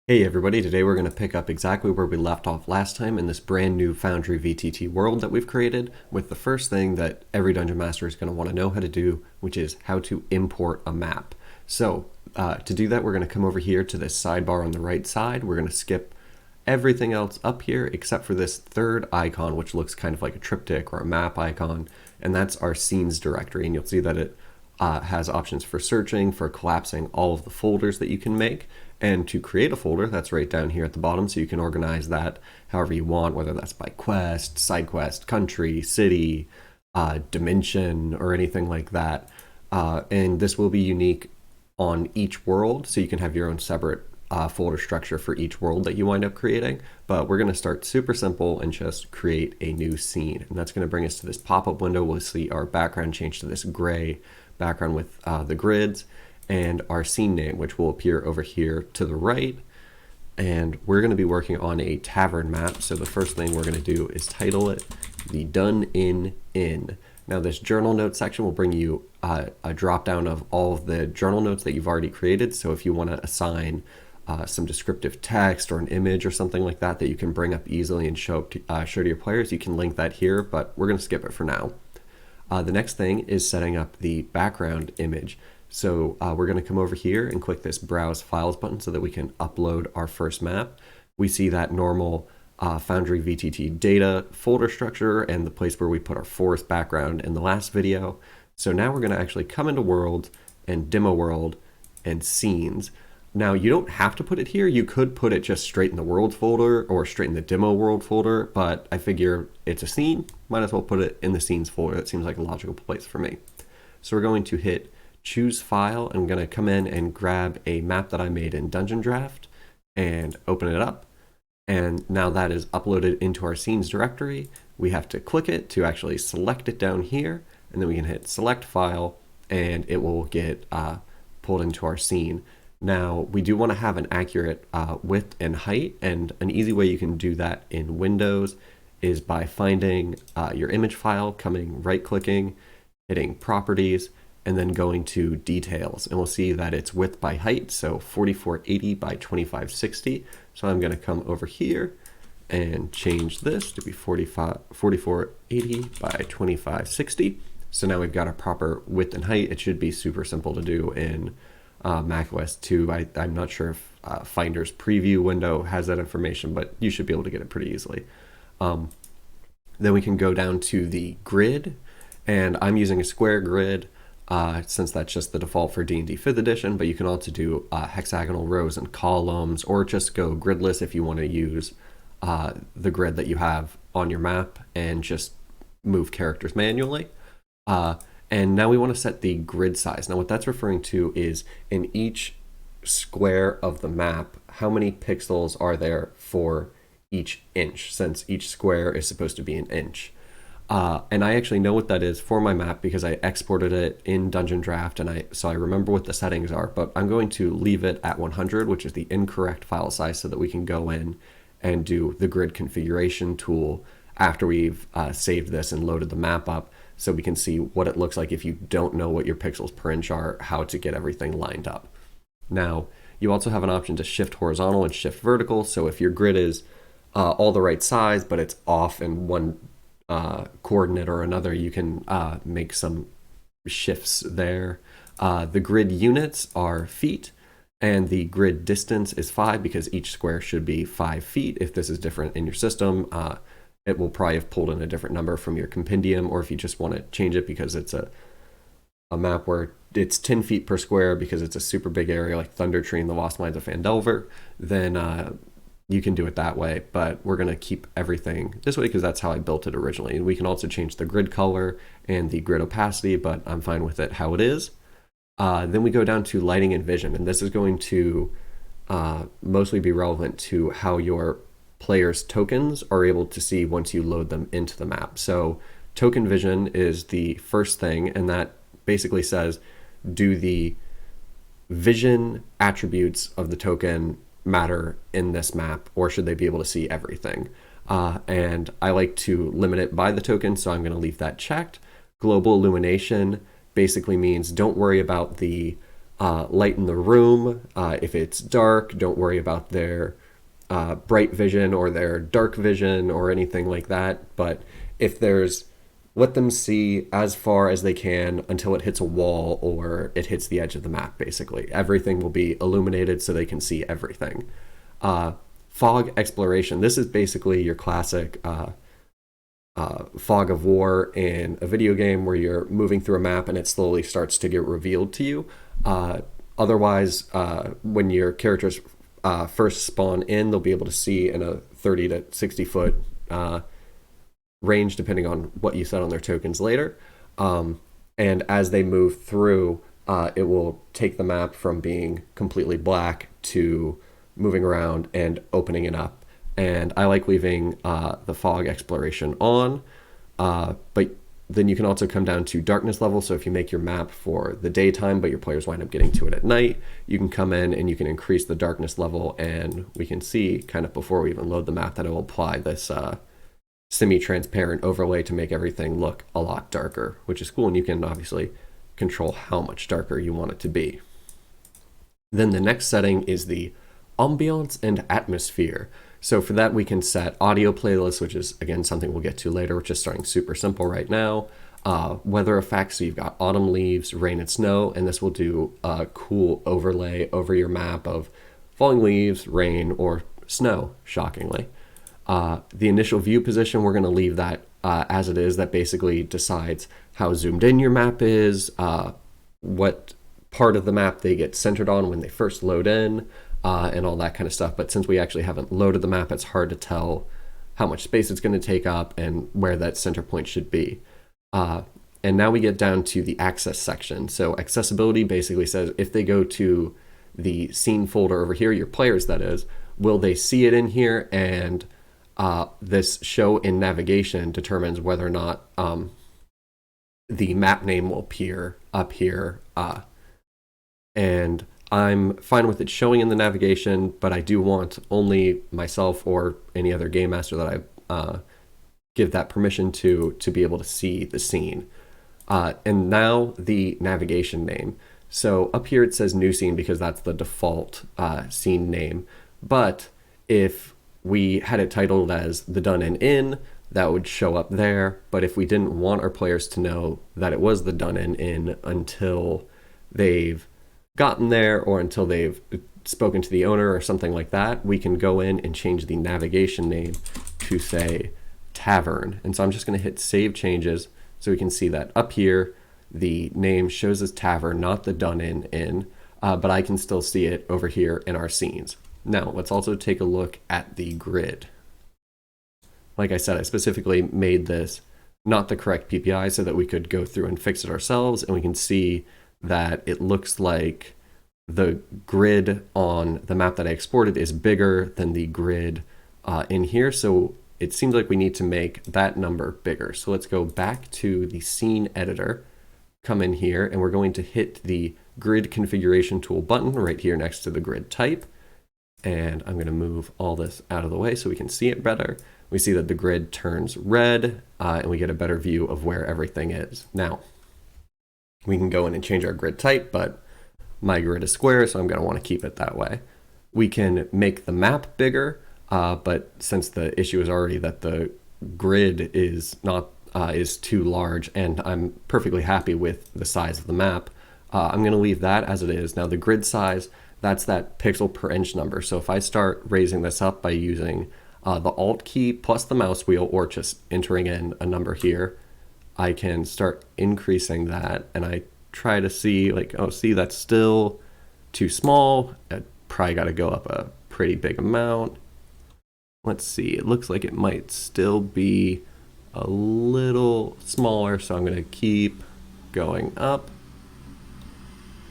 Hey everybody, today we're going to pick up exactly where we left off last time in this brand new Foundry VTT world that we've created with the first thing that every Dungeon Master is going to want to know how to do, which is how to import a map. So to do that, we're going to come over here to this sidebar on the right side. We're going to skip everything else up here except for this third icon, which looks kind of like a triptych or a map icon, and that's our scenes directory. And you'll see that it has options for searching, for collapsing all of the folders that you can make, and to create a folder, that's right down here at the bottom, so you can organize that however you want, whether that's by quest, side quest, country, city, dimension, or anything like that. And this will be unique on each world, so you can have your own separate folder structure for each world that you wind up creating. But we're going to start super simple and just create a new scene. And that's going to bring us to this pop-up window. We'll see our background change to this gray background with the grids, and our scene name, which will appear over here to the right. And we're going to be working on a tavern map. So the first thing we're going to do is title it the Done In Inn. Now this journal notes section will bring you a drop down of all of the journal notes that you've already created. So if you want to assign some descriptive text or an image or something like that that you can bring up easily and show to your players, you can link that here, but we're going to skip it for now. The next thing is setting up the background image. So we're going to come over here and click this Browse Files button so that we can upload our first map. We see that normal Foundry VTT data folder structure and the place where we put our forest background in the last video. So now we're going to actually come into World and Demo World and Scenes. Now you don't have to put it here. You could put it just straight in the World folder or straight in the Demo World folder, but I figure it's a scene. Might as well put it in the Scenes folder. That seems like a logical place for me. So we're going to hit Choose File. I'm going to come in and grab a map that I made in Dungeon Draft and open it up. And now that is uploaded into our scenes directory. We have to click it to actually select it down here, and then we can hit Select File, and it will get pulled into our scene. Now, we do want to have an accurate width and height, and an easy way you can do that in Windows is by finding your image file, right-clicking, hitting Properties, and then going to Details. And we'll see that it's width by height, so 4480 by 2560. So I'm going to come over here and change this to be 4480 by 2560. So now we've got a proper width and height. It should be super simple to do in macOS 2. I'm not sure if Finder's preview window has that information, but you should be able to get it pretty easily. Then we can go down to the grid, and I'm using a square grid since that's just the default for D&D 5th edition, but you can also do hexagonal rows and columns, or just go gridless if you want to use the grid that you have on your map and just move characters manually. And now we want to set the grid size. Now what that's referring to is in each square of the map, how many pixels are there for each inch, since each square is supposed to be an inch. And I actually know what that is for my map because I exported it in Dungeon Draft, and so I remember what the settings are, but I'm going to leave it at 100, which is the incorrect file size, so that we can go in and do the grid configuration tool after we've saved this and loaded the map up, so we can see what it looks like if you don't know what your pixels per inch are, how to get everything lined up. Now, you also have an option to shift horizontal and shift vertical, so if your grid is all the right size, but it's off in one coordinate or another, you can make some shifts there. The grid units are feet, and the grid distance is 5 because each square should be 5 feet. If this is different in your system, it will probably have pulled in a different number from your compendium, or if you just want to change it because it's a map where it's 10 feet per square because it's a super big area like Thunder Tree and the Lost Mines of Phandelver, then you can do it that way, but we're going to keep everything this way because that's how I built it originally. And we can also change the grid color and the grid opacity, but I'm fine with it how it is. Then we go down to lighting and vision, and this is going to mostly be relevant to how your players' tokens are able to see once you load them into the map. So token vision is the first thing, and that basically says, do the vision attributes of the token matter in this map, or should they be able to see everything? And I like to limit it by the token, so I'm going to leave that checked. Global illumination basically means don't worry about the lighten the room. If it's dark, don't worry about their bright vision or their dark vision or anything like that. But if there's, let them see as far as they can until it hits a wall or it hits the edge of the map, basically. Everything will be illuminated so they can see everything. Fog exploration. This is basically your classic fog of war in a video game where you're moving through a map and it slowly starts to get revealed to you. Otherwise, when your characters first spawn in, they'll be able to see in a 30 to 60 foot range, depending on what you set on their tokens later. And as they move through, it will take the map from being completely black to moving around and opening it up. And I like leaving the fog exploration on, but then you can also come down to darkness level. So if you make your map for the daytime, but your players wind up getting to it at night, you can come in and you can increase the darkness level, and we can see kind of before we even load the map that it will apply this semi-transparent overlay to make everything look a lot darker, which is cool, and you can obviously control how much darker you want it to be. Then the next setting is the Ambience and Atmosphere. So for that, we can set audio playlists, which is, again, something we'll get to later, which is starting super simple right now. Weather effects, so you've got autumn leaves, rain and snow, and this will do a cool overlay over your map of falling leaves, rain, or snow, shockingly. The initial view position, we're going to leave that as it is. That basically decides how zoomed in your map is, what part of the map they get centered on when they first load in, and all that kind of stuff. But since we actually haven't loaded the map, it's hard to tell how much space it's going to take up and where that center point should be. And now we get down to the access section. So accessibility basically says if they go to the scene folder over here, your players that is, will they see it in here? And this show in navigation determines whether or not the map name will appear up here. And I'm fine with it showing in the navigation, but I do want only myself or any other game master that I give that permission to be able to see the scene. And now the navigation name. So up here it says new scene because that's the default scene name. But if we had it titled as the done and in, that would show up there. But if we didn't want our players to know that it was the done and in until they've gotten there or until they've spoken to the owner or something like that, we can go in and change the navigation name to say tavern. And so I'm just going to hit save changes so we can see that up here the name shows as tavern, not the done in, but I can still see it over here in our scenes. Now let's also take a look at the grid. Like I said, I specifically made this not the correct PPI so that we could go through and fix it ourselves, and we can see that it looks like the grid on the map that I exported is bigger than the grid in here. So it seems like we need to make that number bigger. So let's go back to the scene editor, come in here, and we're going to hit the grid configuration tool button right here next to the grid type. And I'm going to move all this out of the way so we can see it better. We see that the grid turns red and we get a better view of where everything is. Now, we can go in and change our grid type, but my grid is square, so I'm going to want to keep it that way. We can make the map bigger, but since the issue is already that the grid is not is too large, and I'm perfectly happy with the size of the map, I'm going to leave that as it is. Now the grid size, that's that pixel per inch number. So if I start raising this up by using the Alt key plus the mouse wheel, or just entering in a number here, I can start increasing that, and I try to see like, oh, see, that's still too small. I probably got to go up a pretty big amount. Let's see, it looks like it might still be a little smaller, so I'm going to keep going up.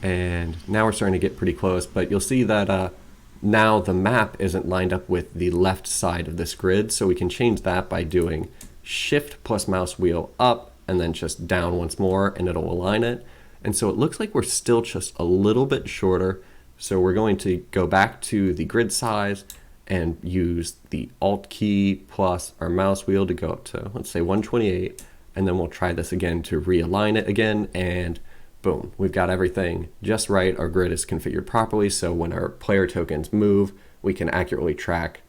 And now we're starting to get pretty close, but you'll see that now the map isn't lined up with the left side of this grid, so we can change that by doing Shift plus mouse wheel up and then just down once more, and it'll align it. And so it looks like we're still just a little bit shorter, so we're going to go back to the grid size and use the Alt key plus our mouse wheel to go up to, let's say, 128, and then we'll try this again to realign it again, and boom, we've got everything just right. Our grid is configured properly, so when our player tokens move, we can accurately track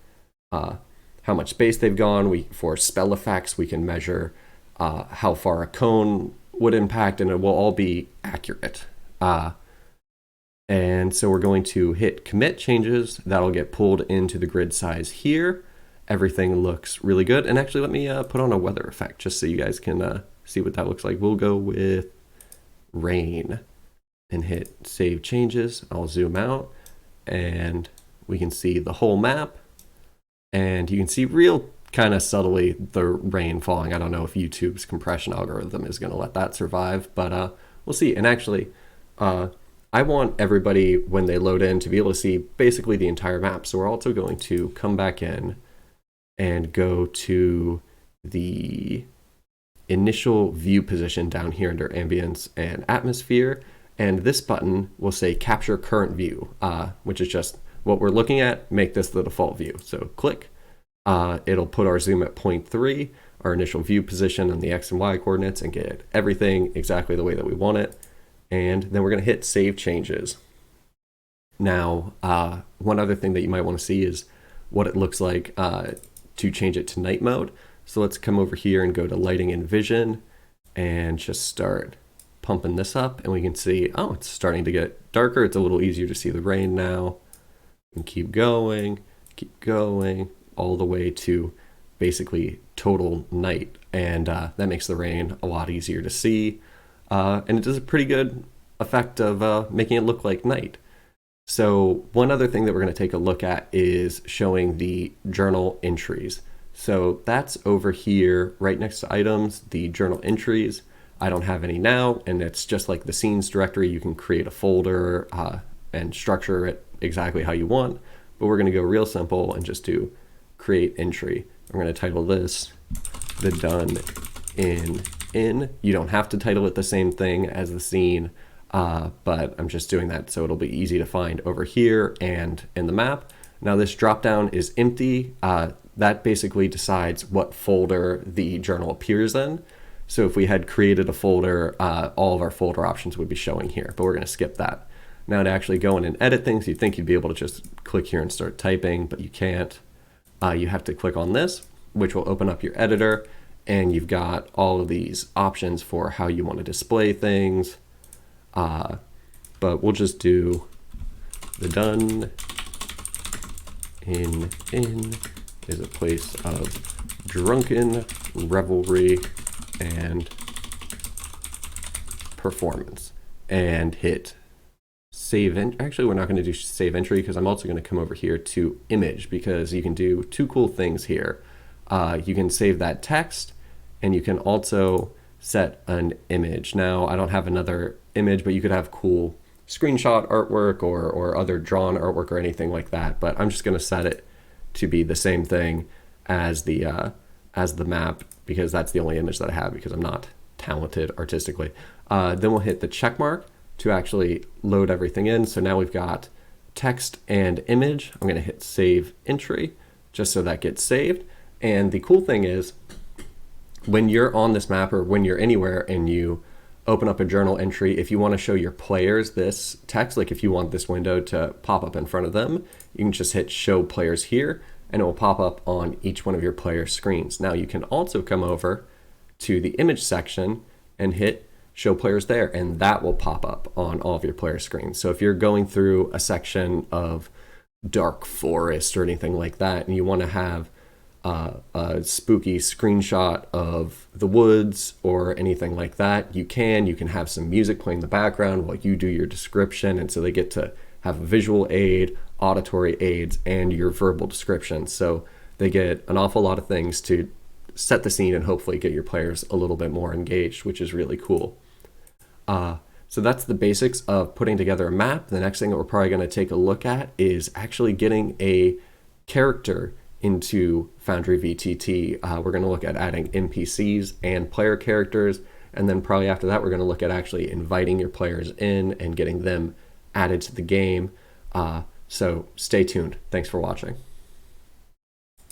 how much space they've gone. For spell effects, we can measure how far a cone would impact, and it will all be accurate. And so we're going to hit commit changes. That'll get pulled into the grid size here. Everything looks really good. And actually, let me put on a weather effect just so you guys can see what that looks like. We'll go with rain and hit save changes. I'll zoom out and we can see the whole map. And you can see real kind of subtly the rain falling. I don't know if YouTube's compression algorithm is going to let that survive, but we'll see. And actually, I want everybody, when they load in, to be able to see basically the entire map. So we're also going to come back in and go to the initial view position down here under Ambience and Atmosphere. And this button will say Capture Current View, which is just what we're looking at. Make this the default view. So click. It'll put our zoom at 0.3, our initial view position and the X and Y coordinates, and get everything exactly the way that we want it. And then we're going to hit Save Changes. Now, one other thing that you might want to see is what it looks like to change it to night mode. So let's come over here and go to Lighting and Vision and just start pumping this up. And we can see, oh, it's starting to get darker. It's a little easier to see the rain now. And keep going, all the way to basically total night. And that makes the rain a lot easier to see. And it does a pretty good effect of making it look like night. So one other thing that we're going to take a look at is showing the journal entries. So that's over here right next to items, the journal entries. I don't have any now, and it's just like the scenes directory. You can create a folder and structure it exactly how you want, but we're going to go real simple and just do create entry. I'm going to title this the done in. You don't have to title it the same thing as the scene, but I'm just doing that so it'll be easy to find over here and in the map. Now this dropdown is empty. That basically decides what folder the journal appears in. So if we had created a folder, all of our folder options would be showing here, but we're going to skip that. Now to actually go in and edit things, you'd think you'd be able to just click here and start typing, but you can't. You have to click on this, which will open up your editor, and you've got all of these options for how you want to display things. But we'll just do the done in is a place of drunken revelry and performance, and hit save. Actually, we're not going to do save entry because I'm also going to come over here to image, because you can do two cool things here. You can save that text, and you can also set an image. Now, I don't have another image, but you could have cool screenshot artwork or other drawn artwork or anything like that. But I'm just going to set it to be the same thing as the map, because that's the only image that I have, because I'm not talented artistically. Then we'll hit the check mark to actually load everything in. So now we've got text and image. I'm going to hit save entry just so that gets saved. And the cool thing is, when you're on this map or when you're anywhere and you open up a journal entry, if you want to show your players this text, like if you want this window to pop up in front of them, you can just hit show players here, and it will pop up on each one of your player screens. Now you can also come over to the image section and hit show players there, and that will pop up on all of your player screens. So if you're going through a section of dark forest or anything like that, and you want to have a spooky screenshot of the woods or anything like that, you can have some music playing in the background while you do your description, and so they get to have a visual aid, auditory aids, and your verbal description. So they get an awful lot of things to set the scene and hopefully get your players a little bit more engaged, which is really cool. So that's the basics of putting together a map. The next thing that we're probably going to take a look at is actually getting a character into Foundry VTT. We're going to look at adding NPCs and player characters, and then probably after that we're going to look at actually inviting your players in and getting them added to the game. So stay tuned. Thanks for watching.